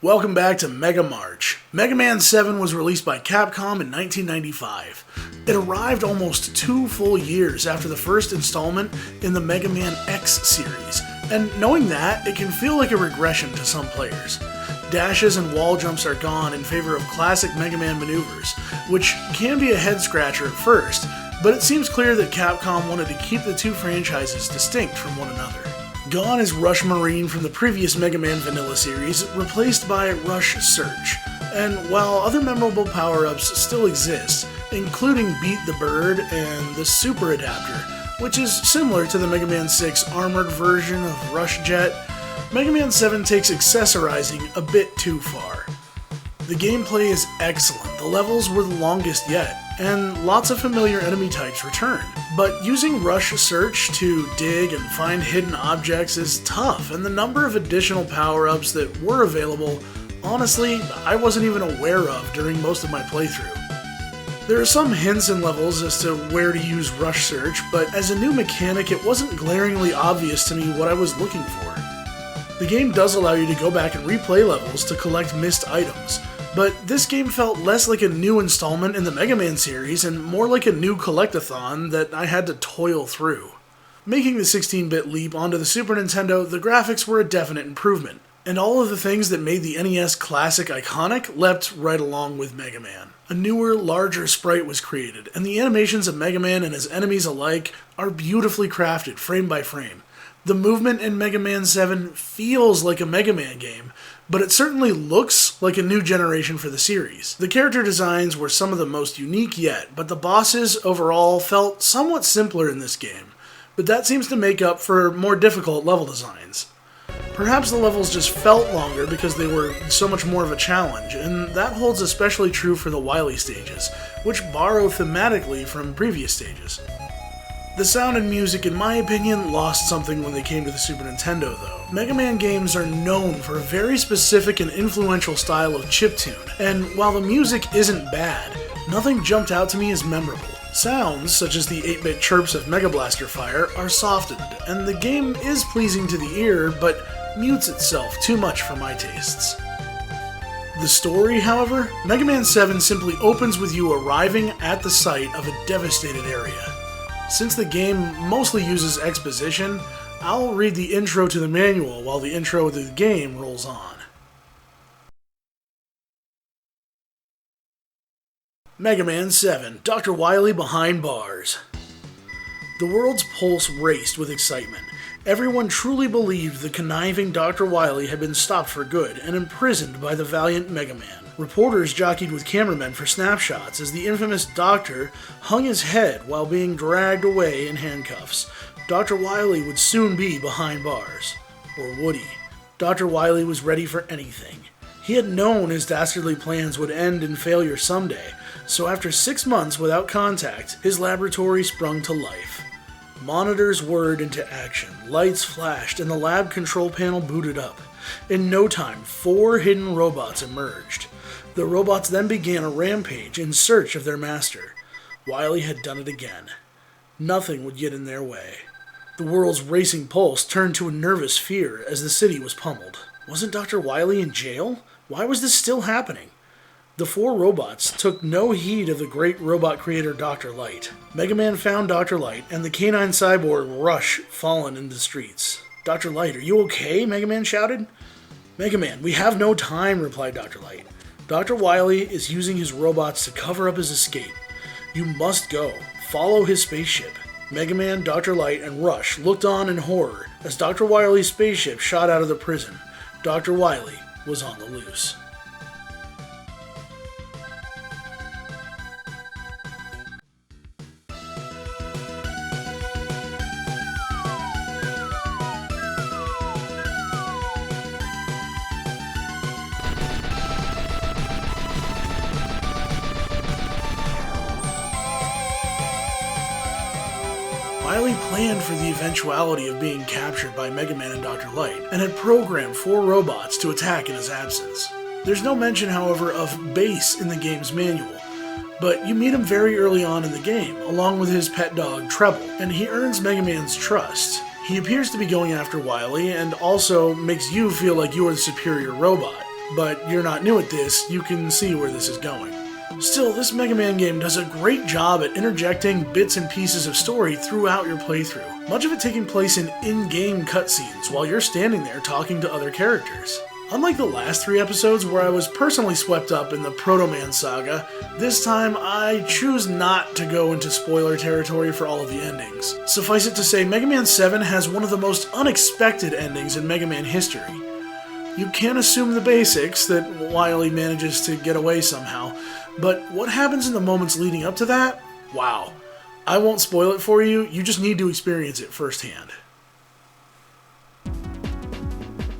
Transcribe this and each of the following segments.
Welcome back to Mega March. Mega Man 7 was released by Capcom in 1995. It arrived almost 2 full years after the first installment in the Mega Man X series, and knowing that, it can feel like a regression to some players. Dashes and wall jumps are gone in favor of classic Mega Man maneuvers, which can be a head-scratcher at first, but it seems clear that Capcom wanted to keep the two franchises distinct from one another. Gone is Rush Marine from the previous Mega Man Vanilla series, replaced by Rush Search. And while other memorable power-ups still exist, including Beat the Bird and the Super Adapter, which is similar to the Mega Man 6 armored version of Rush Jet, Mega Man 7 takes accessorizing a bit too far. The gameplay is excellent, the levels were the longest yet, and lots of familiar enemy types return. But using Rush Search to dig and find hidden objects is tough, and the number of additional power-ups that were available, honestly, I wasn't even aware of during most of my playthrough. There are some hints in levels as to where to use Rush Search, but as a new mechanic it wasn't glaringly obvious to me what I was looking for. The game does allow you to go back and replay levels to collect missed items, but this game felt less like a new installment in the Mega Man series and more like a new collectathon that I had to toil through. Making the 16-bit leap onto the Super Nintendo, the graphics were a definite improvement, and all of the things that made the NES Classic iconic leapt right along with Mega Man. A newer, larger sprite was created, and the animations of Mega Man and his enemies alike are beautifully crafted frame by frame. The movement in Mega Man 7 feels like a Mega Man game, but it certainly looks like a new generation for the series. The character designs were some of the most unique yet, but the bosses overall felt somewhat simpler in this game, but that seems to make up for more difficult level designs. Perhaps the levels just felt longer because they were so much more of a challenge, and that holds especially true for the Wily stages, which borrow thematically from previous stages. The sound and music, in my opinion, lost something when they came to the Super Nintendo, though. Mega Man games are known for a very specific and influential style of chiptune, and while the music isn't bad, nothing jumped out to me as memorable. Sounds, such as the 8-bit chirps of Mega Blaster Fire, are softened, and the game is pleasing to the ear, but mutes itself too much for my tastes. The story, however, Mega Man 7 simply opens with you arriving at the site of a devastated area. Since the game mostly uses exposition, I'll read the intro to the manual while the intro to the game rolls on. Mega Man 7, Dr. Wily behind bars. The world's pulse raced with excitement. Everyone truly believed the conniving Dr. Wily had been stopped for good and imprisoned by the valiant Mega Man. Reporters jockeyed with cameramen for snapshots as the infamous Doctor hung his head while being dragged away in handcuffs. Dr. Wily would soon be behind bars. Or would he? Dr. Wily was ready for anything. He had known his dastardly plans would end in failure someday, so after 6 months without contact, his laboratory sprung to life. Monitors whirred into action, lights flashed, and the lab control panel booted up. In no time, 4 hidden robots emerged. The robots then began a rampage in search of their master. Wily had done it again. Nothing would get in their way. The world's racing pulse turned to a nervous fear as the city was pummeled. Wasn't Dr. Wily in jail? Why was this still happening? The 4 robots took no heed of the great robot creator Dr. Light. Mega Man found Dr. Light and the canine cyborg Rush fallen in the streets. "Dr. Light, are you okay?" Mega Man shouted. "Mega Man, we have no time," replied Dr. Light. "Dr. Wily is using his robots to cover up his escape. You must go. Follow his spaceship." Mega Man, Dr. Light, and Rush looked on in horror as Dr. Wily's spaceship shot out of the prison. Dr. Wily was on the loose. Wily planned for the eventuality of being captured by Mega Man and Dr. Light, and had programmed 4 robots to attack in his absence. There's no mention, however, of Bass in the game's manual, but you meet him very early on in the game, along with his pet dog Treble, and he earns Mega Man's trust. He appears to be going after Wily, and also makes you feel like you are the superior robot. but you're not new at this, you can see where this is going. Still, this Mega Man game does a great job at interjecting bits and pieces of story throughout your playthrough, much of it taking place in in-game cutscenes while you're standing there talking to other characters. Unlike the last 3 episodes where I was personally swept up in the Proto Man saga, this time I choose not to go into spoiler territory for all of the endings. Suffice it to say, Mega Man 7 has one of the most unexpected endings in Mega Man history. You can assume the basics, that Wily manages to get away somehow, but what happens in the moments leading up to that? Wow. I won't spoil it for you, you just need to experience it firsthand.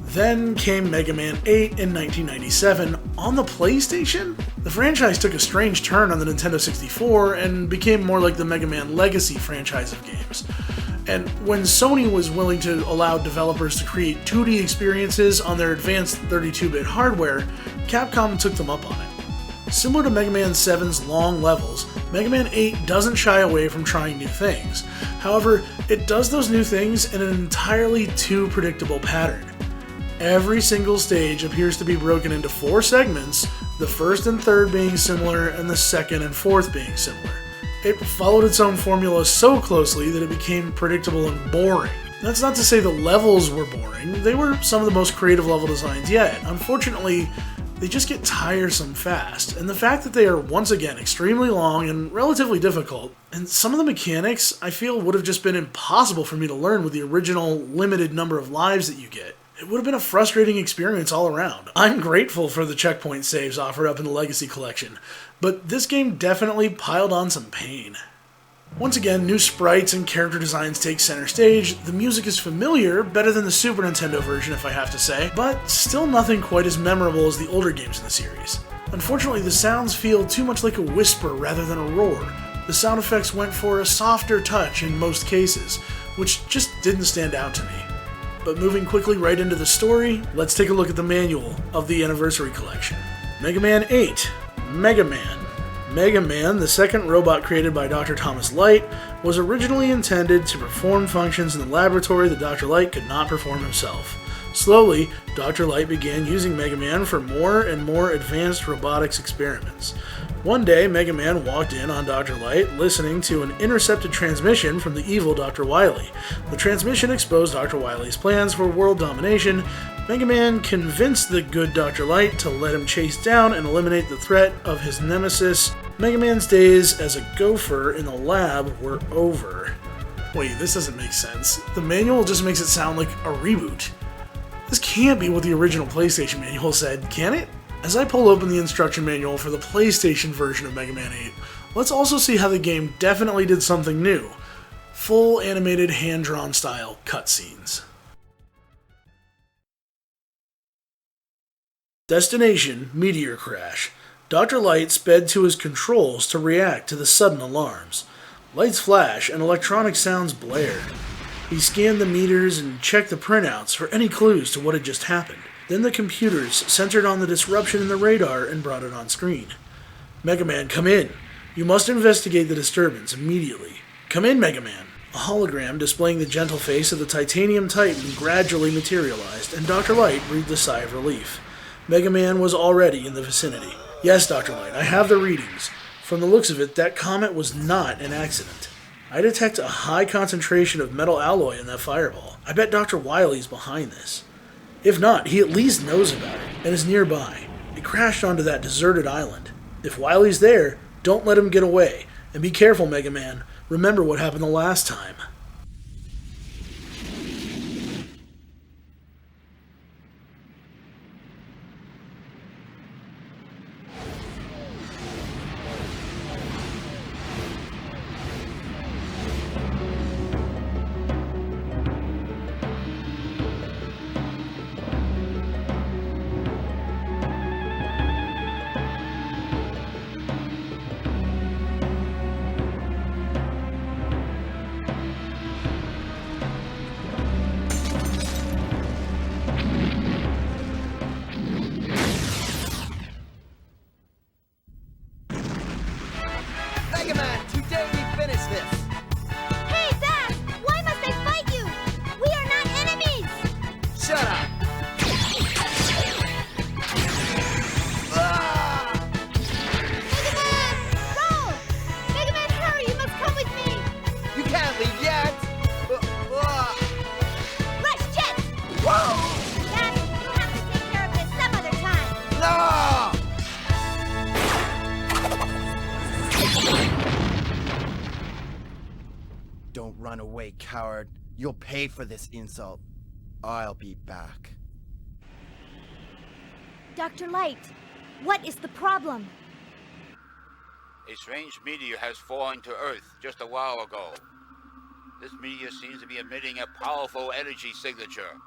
Then came Mega Man 8 in 1997 on the PlayStation. The franchise took a strange turn on the Nintendo 64 and became more like the Mega Man Legacy franchise of games. And when Sony was willing to allow developers to create 2D experiences on their advanced 32-bit hardware, Capcom took them up on it. Similar to Mega Man 7's long levels, Mega Man 8 doesn't shy away from trying new things. However, it does those new things in an entirely too predictable pattern. Every single stage appears to be broken into 4 segments, the first and third being similar and the second and fourth being similar. It followed its own formula so closely that it became predictable and boring. That's not to say the levels were boring, they were some of the most creative level designs yet. Unfortunately, they just get tiresome fast, and the fact that they are once again extremely long and relatively difficult, and some of the mechanics I feel would have just been impossible for me to learn with the original limited number of lives that you get. It would have been a frustrating experience all around. I'm grateful for the checkpoint saves offered up in the Legacy Collection, but this game definitely piled on some pain. Once again, new sprites and character designs take center stage, the music is familiar, better than the Super Nintendo version if I have to say, but still nothing quite as memorable as the older games in the series. Unfortunately, the sounds feel too much like a whisper rather than a roar. The sound effects went for a softer touch in most cases, which just didn't stand out to me. But moving quickly right into the story, let's take a look at the manual of the Anniversary Collection. Mega Man 8. Mega Man. Mega Man, the second robot created by Dr. Thomas Light, was originally intended to perform functions in the laboratory that Dr. Light could not perform himself. Slowly, Dr. Light began using Mega Man for more and more advanced robotics experiments. One day, Mega Man walked in on Dr. Light listening to an intercepted transmission from the evil Dr. Wily. The transmission exposed Dr. Wily's plans for world domination. Mega Man convinced the good Dr. Light to let him chase down and eliminate the threat of his nemesis. Mega Man's days as a gopher in the lab were over. Wait, this doesn't make sense. The manual just makes it sound like a reboot. This can't be what the original PlayStation manual said, can it? As I pull open the instruction manual for the PlayStation version of Mega Man 8, let's also see how the game definitely did something new. Full animated hand-drawn style cutscenes. Destination: Meteor Crash. Dr. Light sped to his controls to react to the sudden alarms. Lights flash and electronic sounds blared. He scanned the meters and checked the printouts for any clues to what had just happened. Then the computers centered on the disruption in the radar and brought it on screen. Mega Man, come in. You must investigate the disturbance immediately. Come in, Mega Man. A hologram displaying the gentle face of the Titanium Titan gradually materialized, and Dr. Light breathed a sigh of relief. Mega Man was already in the vicinity. Yes, Dr. Light, I have the readings. From the looks of it, that comet was not an accident. I detect a high concentration of metal alloy in that fireball. I bet Dr. Wily's behind this. If not, he at least knows about it and is nearby. It crashed onto that deserted island. If Wily's there, don't let him get away. And be careful, Mega Man. Remember what happened the last time. coward. You'll pay for this insult. I'll be back. Dr. Light, what is the problem? A strange meteor has fallen to Earth just a while ago. This meteor seems to be emitting a powerful energy signature.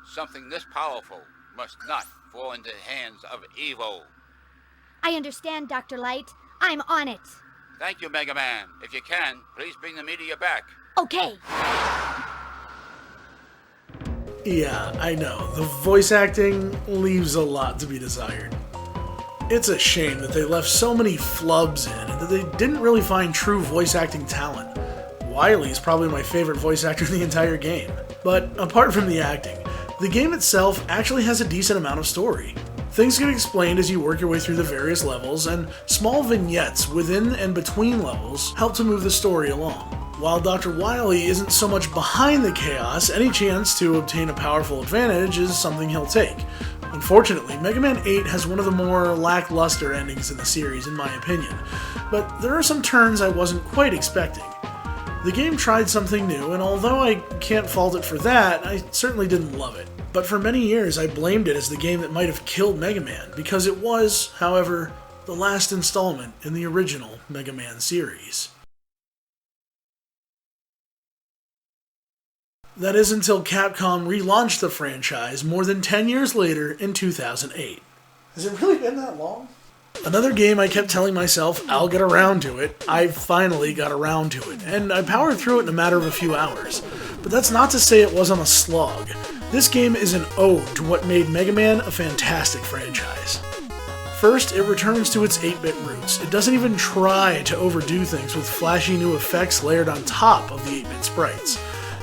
Something this powerful must not fall into the hands of evil. I understand, Dr. Light. I'm on it. Thank you, Mega Man. If you can, please bring the meteor back. Okay. Yeah, I know. The voice acting leaves a lot to be desired. It's a shame that they left so many flubs in and that they didn't really find true voice acting talent. Wily is probably my favorite voice actor in the entire game. But apart from the acting, the game itself actually has a decent amount of story. Things get explained as you work your way through the various levels, and small vignettes within and between levels help to move the story along. While Dr. Wily isn't so much behind the chaos, any chance to obtain a powerful advantage is something he'll take. Unfortunately, Mega Man 8 has one of the more lackluster endings in the series, in my opinion, but there are some turns I wasn't quite expecting. The game tried something new, and although I can't fault it for that, I certainly didn't love it. But for many years, I blamed it as the game that might have killed Mega Man, because it was, however, the last installment in the original Mega Man series. That is until Capcom relaunched the franchise more than 10 years later in 2008. Has it really been that long? Another game I kept telling myself I'll get around to it. I finally got around to it, and I powered through it in a matter of a few hours. But that's not to say it wasn't a slog. This game is an ode to what made Mega Man a fantastic franchise. First, it returns to its 8-bit roots. It doesn't even try to overdo things with flashy new effects layered on top of the 8-bit sprites.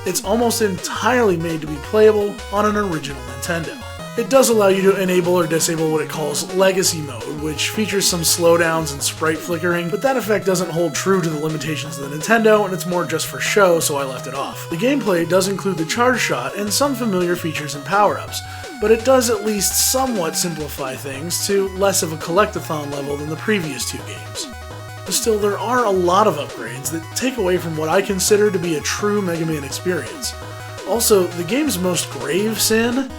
It's almost entirely made to be playable on an original Nintendo. It does allow you to enable or disable what it calls Legacy Mode, which features some slowdowns and sprite flickering, but that effect doesn't hold true to the limitations of the Nintendo, and it's more just for show, so I left it off. The gameplay does include the charge shot and some familiar features and power-ups, but it does at least somewhat simplify things to less of a collectathon level than the previous two games. Still, there are a lot of upgrades that take away from what I consider to be a true Mega Man experience. Also, the game's most grave sin?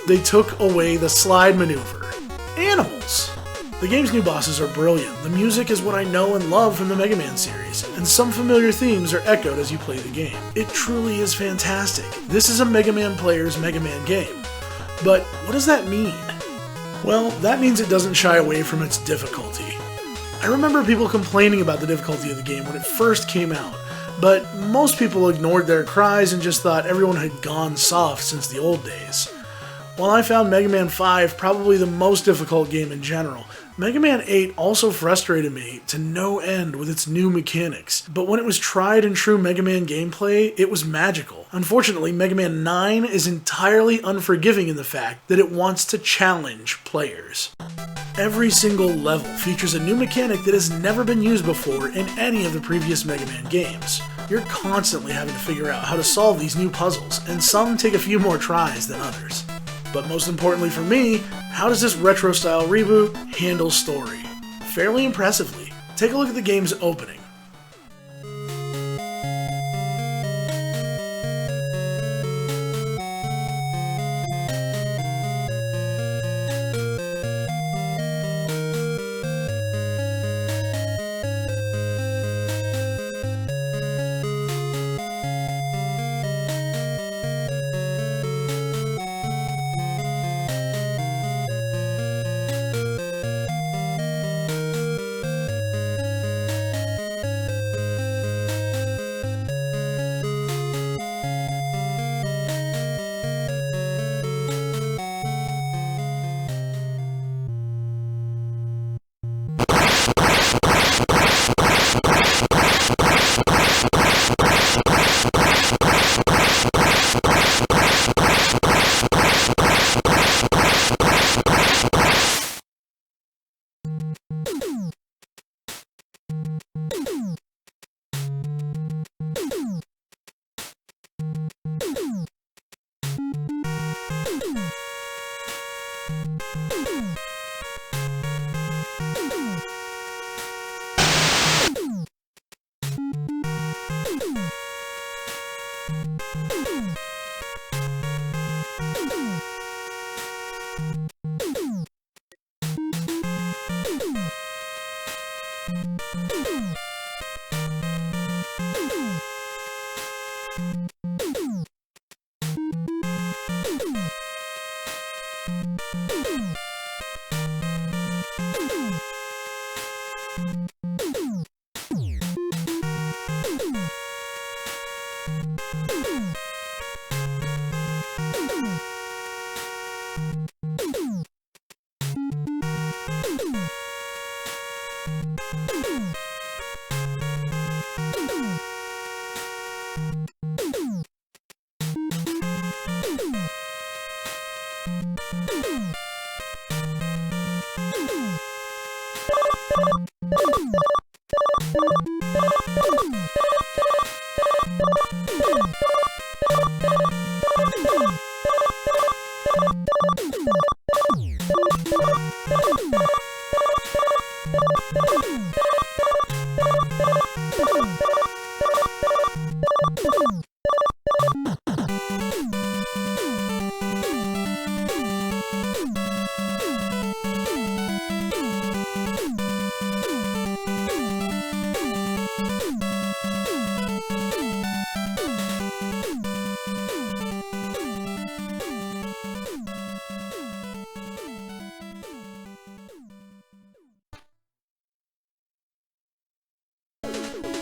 They took away the slide maneuver. Animals! The game's new bosses are brilliant. The music is what I know and love from the Mega Man series, and some familiar themes are echoed as you play the game. It truly is fantastic. This is a Mega Man player's Mega Man game. But what does that mean? Well, that means it doesn't shy away from its difficulty. I remember people complaining about the difficulty of the game when it first came out, but most people ignored their cries and just thought everyone had gone soft since the old days. While I found Mega Man 5 probably the most difficult game in general, Mega Man 8 also frustrated me to no end with its new mechanics, but when it was tried and true Mega Man gameplay, it was magical. Unfortunately, Mega Man 9 is entirely unforgiving in the fact that it wants to challenge players. Every single level features a new mechanic that has never been used before in any of the previous Mega Man games. You're constantly having to figure out how to solve these new puzzles, and some take a few more tries than others. But most importantly for me, how does this retro-style reboot handle story? Fairly impressively. Take a look at the game's opening.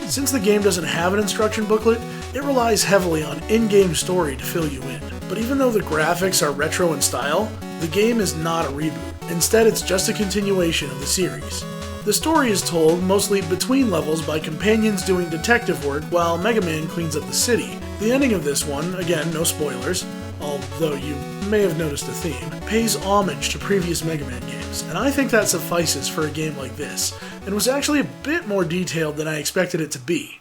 Since the game doesn't have an instruction booklet, it relies heavily on in-game story to fill you in. But even though the graphics are retro in style, the game is not a reboot. Instead, it's just a continuation of the series. The story is told mostly between levels by companions doing detective work while Mega Man cleans up the city. The ending of this one, again, no spoilers, although you may have noticed a theme, pays homage to previous Mega Man games, and I think that suffices for a game like this, and was actually a bit more detailed than I expected it to be.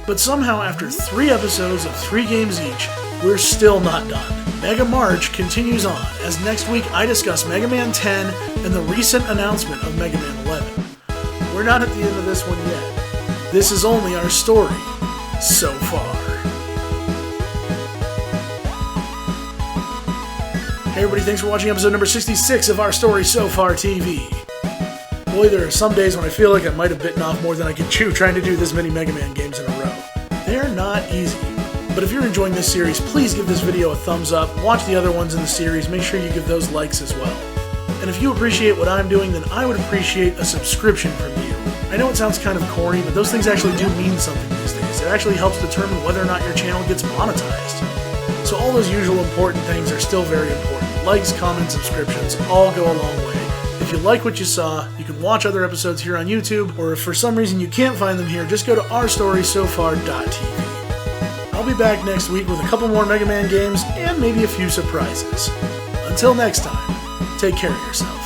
But somehow after 3 episodes of 3 games each, we're still not done. Mega March continues on, as next week I discuss Mega Man 10 and the recent announcement of Mega Man 11. We're not at the end of this one yet. This is only our story so far. Hey everybody, thanks for watching episode number 66 of Our Story So Far TV. Boy, there are some days when I feel like I might have bitten off more than I could chew trying to do this many Mega Man games in a row. They're not easy. But if you're enjoying this series, please give this video a thumbs up, watch the other ones in the series, make sure you give those likes as well. And if you appreciate what I'm doing, then I would appreciate a subscription from you. I know it sounds kind of corny, but those things actually do mean something these days. It actually helps determine whether or not your channel gets monetized. So all those usual important things are still very important. Likes, comments, subscriptions, all go a long way. If you like what you saw, you can watch other episodes here on YouTube, or if for some reason you can't find them here, just go to ourstorysofar.tv. I'll be back next week with a couple more Mega Man games and maybe a few surprises. Until next time, take care of yourself.